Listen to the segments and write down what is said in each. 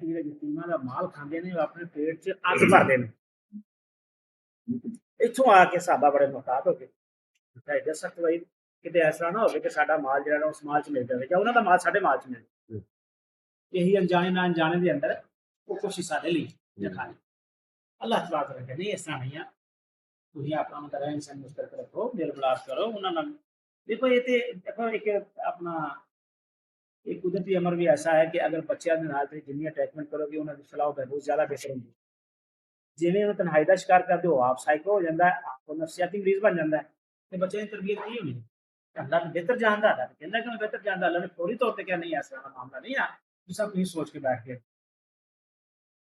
कि ਜਿਹੜੇ ਯਤੀਮਾਂ ਦਾ ਮਾਲ ਖਾਂਦੇ ਨੇ ਉਹ ਆਪਣੇ ਪੇਟ 'ਚ ਅੱਗ ਭਰਦੇ ਨੇ। ਇੱਥੋਂ ਆ ਕੇ ਸਾਬਾ ਬੜੇ ਮੁਹਤਾਤ ਹੋ ਗਏ ਐਡਾ ਸਖਤ ਵਈ ਕਿਤੇ ਐਸਾ ਨਾ ਹੋਵੇ ਕਿ ਸਾਡਾ ਮਾਲ ਜਿਹੜਾ ਉਸ ਮਾਲ 'ਚ ਮਿਲ ਜਾਵੇ ਜਾਂ ਉਹਨਾਂ ਦਾ ਮਾਲ ਸਾਡੇ ਮਾਲ 'ਚ ਮਿਲ ਜਾਵੇ। ਇਹੀ ਅਣਜਾਣੇ ਨਾ ਅਣਜਾਣੇ ਦੇ ਅੰਦਰ ਉਹ ਕੁਛ ਸਾਡੇ ਲਈ ਦਿਖਾ ਅੱਲਾਹ ਤਬਾਰਕ व तआला ਨਹੀਂ ਇਸ ਤਰ੍ਹਾਂ ਨਹੀਂ ਆ। ਤੁਸੀਂ ਆਪਣਾ ਉਹਨਾਂ ਦਾ ਰਹਿਣ ਸਹਿਣ ਮੁਸ਼ਤਰਕ ਰੱਖੋ, ਦਿਲ ਬਲਾਸ ਕਰੋ ਉਹਨਾਂ ਨਾਲ। ਦੇਖੋ ਇਹ ਤੇ ਦੇਖੋ ਇੱਕ ਆਪਣਾ एक कुदरती अमर भी ऐसा है कि अगर बच्चों के नाल जिन्नी अटैचमेंट करोगे उन्होंने फलाह बहुत ज़्यादा बेहतर होगी। जिमें वो तन्हाई का शिकार करते हो आप साइको हो जाता है, आपको नफसियाती मरीज बन जाता है तो बच्चे की तरबियत नहीं होनी। अल्लाह बेहतर जानता है, कहना कि मैं बेहतर जानता, अल्लाह ने फौरी तौर पर क्या नहीं ऐसा मामला नहीं आ सब कुछ सोच के बैठ गए।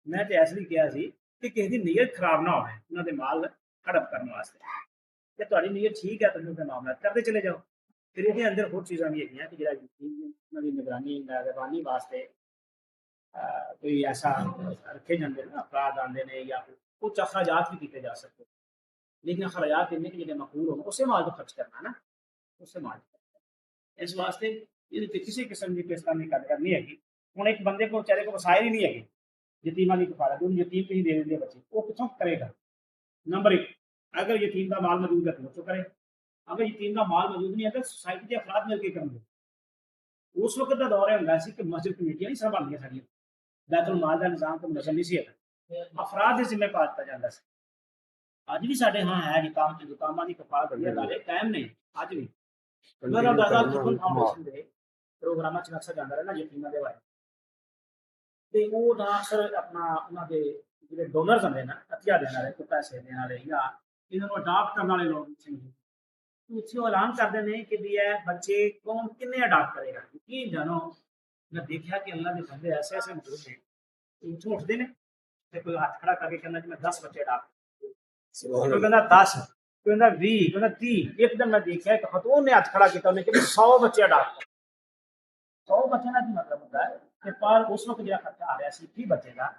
मैं तो ऐसे ही किया कि किसी की नीयत खराब ना हो उन्होंने माल हड़प करने वास्ते कि तुम्हारी नीयत ठीक है तुम उसका मामला करते चले जाओ। फिर ये अंदर होर चीज़ां भी है कि जो निगरानी निगरानी वास्ते कोई ऐसा रखे जाते हैं ना अपराध आते हैं या कुछ अखराजात भी किए जा सकते, लेकिन अखराजात इन्ने कि जो मकबूल हो उसे माल को खर्च करना ना उसे माल इस वास्ते ये किसी किस्म की इस्लामी गल करनी है। हूँ एक बंदे को बेचारे को वसायल ही नहीं है यतीमा की कफालत, उन्हें यतीम भी दे देंगे बच्चे वो कितों करेगा। नंबर एक अगर यतीम का माल मौजूद है तो करे, अगर यतीम का माल मौजूद नहीं है तो सोसाइटी के अफराद मिलकर करेंगे। उस वक्त का दौर होंदा सी कि मस्जिद कमेटियां नहीं संभालियां साडियां, बैतुल माल का निजाम तो मुनज़्ज़म नहीं सी है, अफराद के जिम्मे पा दिता जाता सी। अज भी साडे हाँ है जुकामां दी कफालत दी अदारे कायम ने अज भी। मेरा दादा किफन फाउंडेशन दे प्रोग्रामां च अक्सर जांदा रहा यतीमां दे बारे ते वो ना अक्सर अपना उन्हां दे जिहड़े डोनर्स होंदे ना अतिया देने वाले कोई पैसे देने वाले या इन्हां नूं अडॉप्ट करने वाले लोग उत्थे ऐलान करते हैं कि भी है बच्चे कौन किन्ने अडॉप्ट करेगा। यकीन जानो मैं देखा कि अल्लाह के बंदे ऐसे ऐसे मौजूद हैं उत्थों उठते हैं तो कोई हाथ खड़ा करके कहना कि मैं 10 बच्चे अडॉप्ट, कोई कहना 10, कोई कहना 20, कोई कहना 30। एक दिन मैं देखा एक खतून ने हाथ खड़ा किया उन्हें कि 100 बच्चे अडॉप्ट। 100 बच्चे का मतलब होता है कि पर उस वक्त जो खर्चा आ रहा है 30 बच्चे का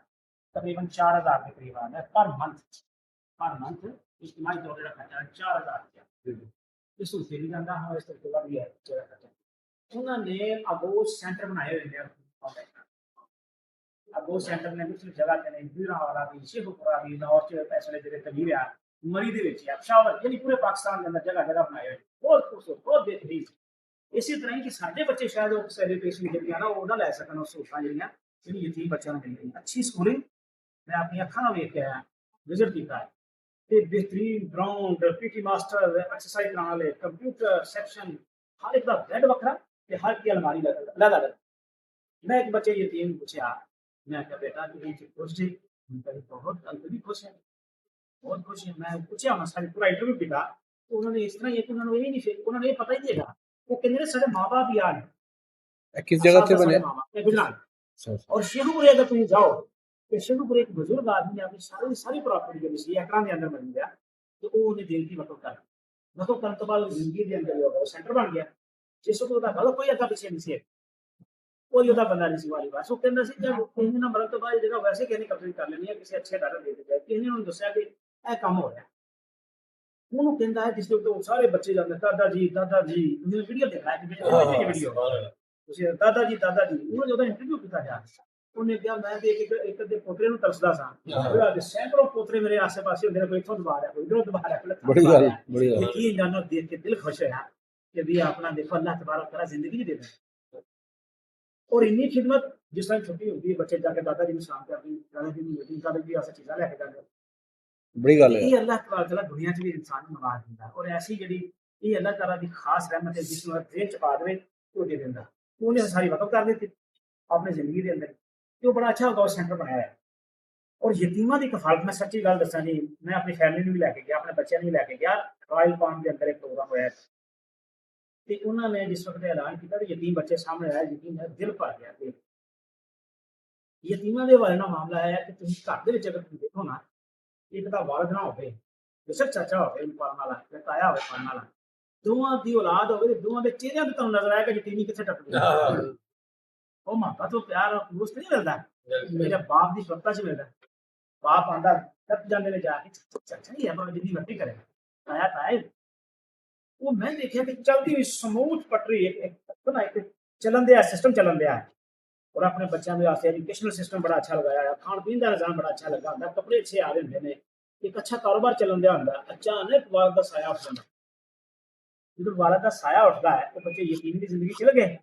तकरीबन 4000 के करीब आ रहा है पर मंथ इज्तिमाई तौर पर खर्चा 4000 इस फिर जाता हाँ इस तरीके भी है। उन्होंने अबोज सेंटर बनाए हुए हैं, अबोज सेंटर ने दूसरी जगह पे नहीं वाला भी शेखपुरा भी लाहौर के फैसले जो कबीर है मरी दे पेशावर यानी पूरे पाकिस्तान के अंदर जगह जगह बनाए हुए बहुत खूबसूरत बहुत बेहतरीन। इसी तरह की साढ़े बच्चे शायद वो सैलिब्रेशन जी ना वो ना लै सकन उस सहूलतां जी यतीम बच्चों को मिल अच्छी स्कूलिंग मैं अपनी अखा वेख के आया विजिट किया ते बेहतरीन ग्राउंड पीटी मास्टर एक्सरसाइज कराने वाले कंप्यूटर सेक्शन हर एक का बैड वखरा ते हर की अलमारी अलग अलग। मैं एक बच्चे यतीम पूछा मैं क्या बेटा तुम खुश जी बहुत अंकल भी खुश है बहुत खुश है। मैं पूछा मैं सारी पूरा इंटरव्यू किया तो उन्होंने इस तरह ये कि उन्होंने यही नहीं उन्होंने ये पता ही नहीं लगा वो कहते साढ़े माँ बाप ही यार किस जगह थे बने गुजरात और शेखपुरे अगर तुम जाओ तो शेखपुरे एक बुजुर्ग आदमी ने अपनी सारी सारी प्रॉपर्टी जो सी एकड़ा के अंदर बन गया तो वो उन्हें दिल की वकफ करने तो बाद जिंदगी के अंदर होगा वो सेंटर बन गया जिस वक्त उसका गलत कोई अग्गा पिछे नहीं सी कोई ਉਹਦਾ ਬੰਦਾ नहीं सी वाली बात। वो कहना सी जब कहने ना मरन तो बाद जगह वैसे कहने कब्जे कर लेनी है किसी अच्छे दादा दे जाए किसी ने दस्या कि यह काम हो रहा है ਉਹਨੂੰ ਕਹਿੰਦਾ है जिसके ऊपर सारे बच्चे जाते दादा जी उन्हें वीडियो देखा है कि वीडियो ਤੁਸੀਂ दादा जी ਉਹਨੇ ਜਦੋਂ ਇੰਟਰਵਿਊ ਕੀਤਾ ਗਿਆ ਉਹਨੇ ਕਿਹਾ ਮੈਂ ਤੇ ਇੱਕ ਦੇ ਪੋਤਰੇ ਨੂੰ ਤਰਸਦਾ ਸਾਂ ਉਹਦਾ ਦੇ ਸੈਂਕੜੋਂ ਪੋਤਰੇ ਮੇਰੇ ਆਸ-ਪਾਸੇ ਹੁੰਦੇ ਨੇ ਕੋਈ ਇੱਥੋਂ ਦਬਾ ਰਿਹਾ ਕੋਈ ਇਧਰੋਂ ਦਬਾ ਰਿਹਾ ਬੜੀ ਗੱਲ ਯਕੀਨ ਜਾਨੋ ਦੇਖ ਕੇ ਦਿਲ ਖੁਸ਼ ਹੋਇਆ कि भी अपना देखो अल्लाह तबारक तआला जिंदगी दे रहा है और इन्नी खिदमत जिस टाइम छुट्टी होती है बच्चे जाके दादा जी ने सलाम करते हैं दादा जी ने मीटिंग कर दी ऐसी चीज़ां लेके जाते बड़ी गल है। ये अल्लाह तबारक तआला दुनिया च भी इंसान को नवाज दिंदा है और ऐसी जड़ी ये अल्लाह तआला दी खास रहमत है जिसमें जेब च पा दे तो दे दिंदा उन्हें सारी वक़्त कर दी अपनी जिंदगी के अंदर तो बड़ा अच्छा गौ सेंटर बनाया है। और यतीमा की कफालत में सच्ची गल दसा जी मैं अपनी फैमिली भी लैके गया अपने बच्चों भी लैके गया रॉयल पाम के अंदर एक प्रोग्राम होया तो उन्होंने जिस वक्त ऐलान किया तो यतीम बच्चे सामने आया यकीन है दिल भर गया। यतीमा के बारे ना मामला है कि तुम घर के अगर तुम देखो ना एक तो वालद ना हो बेशक चाचा हो पालने वाला या ताया हो पालने वाला दोवां की औलाद हो दोवां के चेहरे पर तुम नजर आएगा यतीमी कितने टप वो मापा तो प्यार दोस्त नहीं मिलता मेरे बाप की स्वता च मिलता बाप आंदा टप जाते ने जाके चाचा ही है जिंनी मर्जी करे ताया ताए वो मैं देखा कि चलती हुई समूथ पटरी एक चलन दिया सिस्टम चलन दिया और अपने बच्चों के वास्ते एजुकेशनल सिस्टम बड़ा अच्छा लगाया है, खाण पीन का निज़ाम बड़ा अच्छा लगा होंगे, कपड़े अच्छे आ रहे होंगे ने, एक अच्छा कारोबार चलन दिया होंगे, अचानक वाल का साया उठ जाता। जो वाल का साया उठता है तो बच्चे यकीन की जिंदगी चल गए।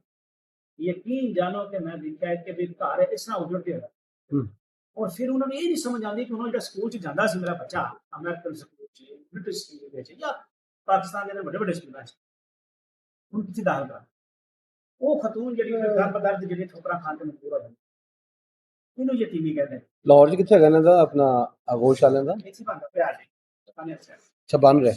यकीन जानो कि मैं देखा है कि भी घर इस तरह उजड़ के होगा। हम्म। और फिर उन्होंने ये नहीं समझ आती कि उन्होंने जो स्कूल च जाता सी मेरा बच्चा अमेरिकन स्कूल च ब्रिटिश स्कूल ਵਿੱਚ ਜਾਂ ਪਾਕਿਸਤਾਨ ਦੇ ਵੱਡੇ ਵੱਡੇ ਸਕੂਲਾਂ 'ਚ ਹੁਣ ਕਿੱਥੇ ਦਾਖਲ ਕਰਾਂ। ਉਹ ਖਤੂਨ ਜਿਹੜੀ ਫਿਰ ਦਰ ਬਦਰ ਦੀ ਜਿਹੜੀ ਠੋਕਰਾਂ ਖਾਣ ਤੇ ਮਜਬੂਰ ਹੋ ਜਾਂਦੀ ਇਹਨੂੰ ਯਤੀਮੀ ਕਹਿੰਦੇ ਨੇ। ਲਾਹੌਰ 'ਚ ਕਿੱਥੇ ਹੈਗਾ ਇਹਨਾਂ ਦਾ ਆਪਣਾ ਗੋਸ਼ਾਲਿਆਂ ਦਾ? ਇੱਥੇ ਬੰਦਾ ਪਿਆ ਜੀ ਪਾਣੀ ਅੱਛਾ ਅੱਛਾ, ਬਣ ਰਿਹਾ।